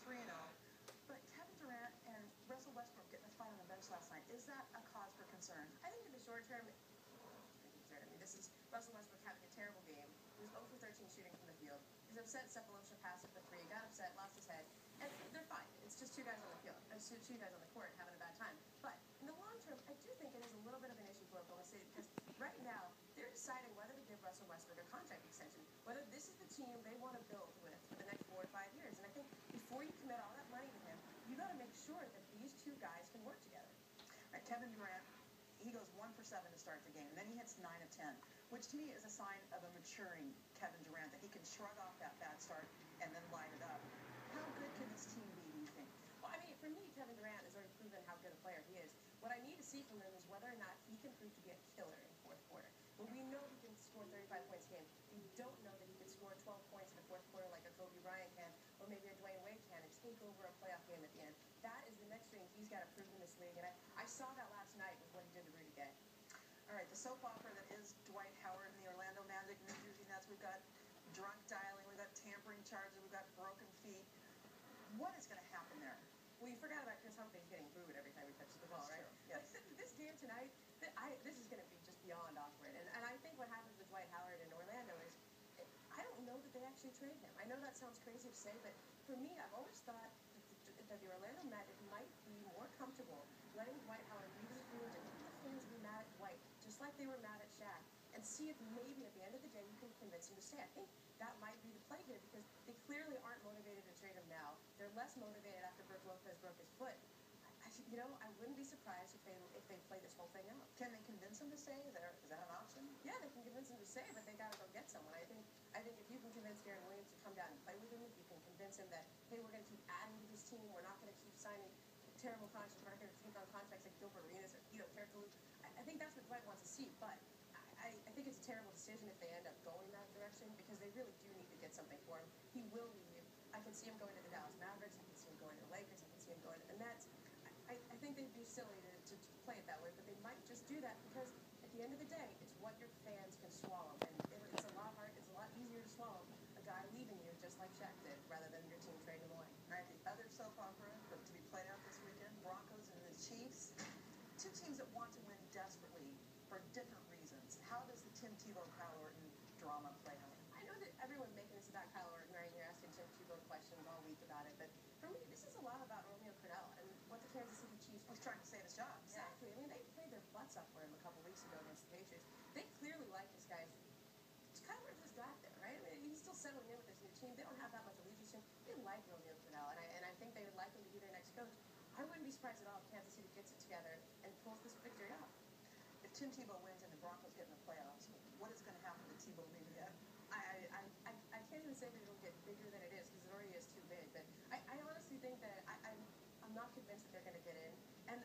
3-0. But Kevin Durant and Russell Westbrook getting a fight on the bench last night, is that a cause for concern? I think in the short term, I mean, this is Russell Westbrook having a terrible game. He was 0 for 13 shooting from the field. He's upset Cephalosha passed it for 3, got upset, lost his head, and they're fine. It's just two guys on the field, two guys on the court having a bad time. But in the long term, I do think it is a little bit of an issue for Oklahoma City because right now they're deciding whether to give Russell Westbrook a contract extension, whether this is the team they want to build with for the next 4 to 5 years. And I think before you commit all that money to him, you got to make sure that these two guys can work together. All right, Kevin Durant, he goes 1 for 7 to start the game. Then he hits 9 of 10, which to me is a sign of a maturing Kevin Durant, that he can shrug off that bad start and then light it up. How good can this team be, do you think? Well, I mean, for me, Kevin Durant has already proven how good a player he is. What I need to see from him is whether or not he can prove to be a killer in the fourth quarter. When we know he can score 35 points a game, we don't know that he can score 12 points in the fourth quarter like a Kobe Bryant can, or maybe a Dwayne Wade can, and take over a playoff game at the end. That is the next thing he's got to prove in this league, and I saw that last night with what he did to Rudy Gay. All right, the soap opera that is Dwight Howard and the Orlando Magic and the Houston Nets. We've got drunk dialing, we've got tampering charges, we've got broken feet. What is going to happen there? Well, you forgot about Chris Humphries getting booed every time he touches the ball, That's right? True. Yes. This game tonight, this is going to be just beyond awkward. And I think what happens with Dwight Howard in Orlando is, I don't know that they actually trade him. I know that sounds crazy to say, but for me, I've always thought that the Orlando Magic might be more comfortable letting Dwight Howard leave as a free agent, let the fans be mad at Dwight, just like they were mad at Shaq, and see if maybe at the end of the day you can convince him to stay. I think that might be the play here because they clearly aren't motivated to trade him now. They're less motivated after Brook Lopez broke his foot. I wouldn't be surprised if they play this whole thing out. Can they convince him to stay? Is that an option? Yeah, they can convince him to stay, but they got to go get someone. I think if you can convince Darren Williams to come down and play with him, if you can convince him that, hey, we're going to keep adding to this team, we're not going to keep signing terrible contracts, we're not going to take on contracts like Gilbert Arenas or Hedo Turkoglu. I think that's what Dwight wants to see, but I think it's a terrible decision if they end up going that direction because they really do need to get something for him. He will leave. I can see him going to the Dallas Mavericks. I can see him going to the Lakers. I can see him going to the Nets. I think they'd be silly to play it that way, but they might just do that because at the end of the day, it's what your fans can swallow, and it's a lot easier to swallow a guy leaving you just like Shaq did, rather than your team trading him away. All right, the other soap opera to be played out this weekend, Broncos and the Chiefs, two teams that want to win desperately for different reasons. How does the Tim Tebow, Kyle Orton drama play out? I know that everyone's making this about Kyle Orton, right? You're asking Tim Tebow questions all week about it, but for me, this is a lot about Romeo Crennel and what the Kansas City Chiefs was trying to save his job. Exactly. Yeah. I mean, they played their butts up for him a couple weeks ago against the Patriots. They clearly like this guy. Kyle Orton just got there, right? I mean, he's still settling in with this new team. They don't have that much allegiance to him. They like Romeo Crennel, and I think they would like him to be their next coach. I wouldn't be surprised at all if Kansas City gets it together and pulls this victory off. If Tim Tebow wins and the Broncos get in the playoffs, what is going to happen to Tebow leaving it? I can't even say that it'll get bigger than it is because it already is too big. But I honestly think that I'm not convinced that they're going to get in. And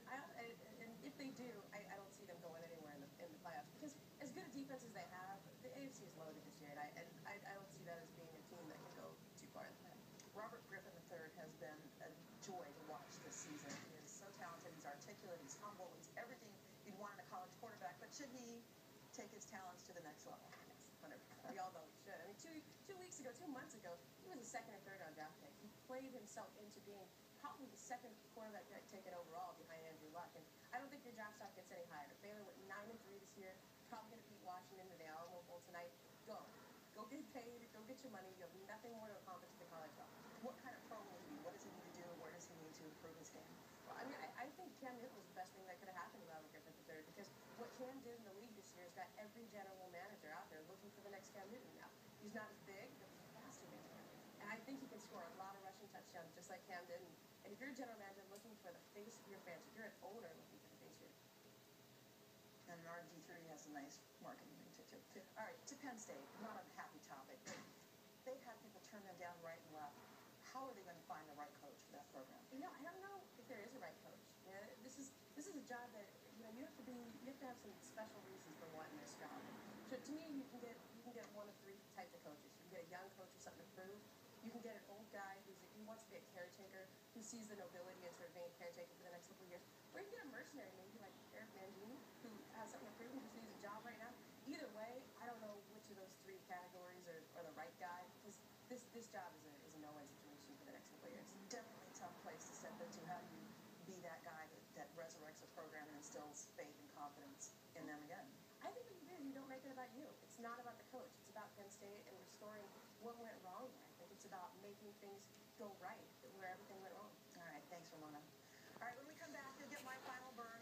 if they do, I don't see them going anywhere in the playoffs because as good a defense as they have, the AFC is loaded this year, and I don't see that as being a team that can go too far in the playoffs. Robert Griffin III has been a joy to watch this season. He is so talented. He's articulate. He's humble. He's everything you'd want in a college quarterback. But should he take his talents to the next level? 100%. We all know he should. I mean, 2 months ago, he was a second or third round draft pick. He played himself into being probably the second quarterback taken overall behind Andrew Luck. And I don't think your draft stock gets any higher. Baylor went 9-3 this year. Probably going to beat Washington in the Alamo Bowl tonight. Go get paid. Go get your money. You have nothing more to accomplish at the college level. What kind of pro will he be? What does he need to do? Where does he need to improve his game? Well, I mean, I think Cam Newton was the best thing that could have happened to Robert Griffin III because what Cam did in the league this year has got every general manager out there looking for the next Cam Newton now. He's not as big, but he's faster than Cam. And I think he can score a lot of rushing touchdowns just like Cam did. And if you're a general manager looking for the face of your franchise, if you're an owner looking for the face of your and RG3 has a nice marketing thing too. All right, to Penn State, not a happy topic, but they've had people turn them down right and left. How are they going to find the right coach for that program? I don't know if there is a right coach. This is a job that you have to have some special reasons for wanting this job. So to me, you can get one of 3 types of coaches. You can get a young coach with something to prove. You can get an old guy who wants to be a caretaker, who sees the nobility in sort of being a caretaker for the next couple of years. Or you can get a mercenary, maybe like Eric Mangini, who has something to prove and just needs a job right now. Either way, I don't know which of those 3 categories are the right guy because this job is a no-win situation for the next couple of years. couple of years. Definitely a tough place to step into. How do you be that guy that resurrects a program and instills faith and confidence in them again? I think what you do is you don't make it about you. It's not about the coach. It's about Penn State and restoring what went wrong there. I think it's about making things go right where everything went wrong. All right, thanks, Ramona. All right, when we come back, you'll get my final bird.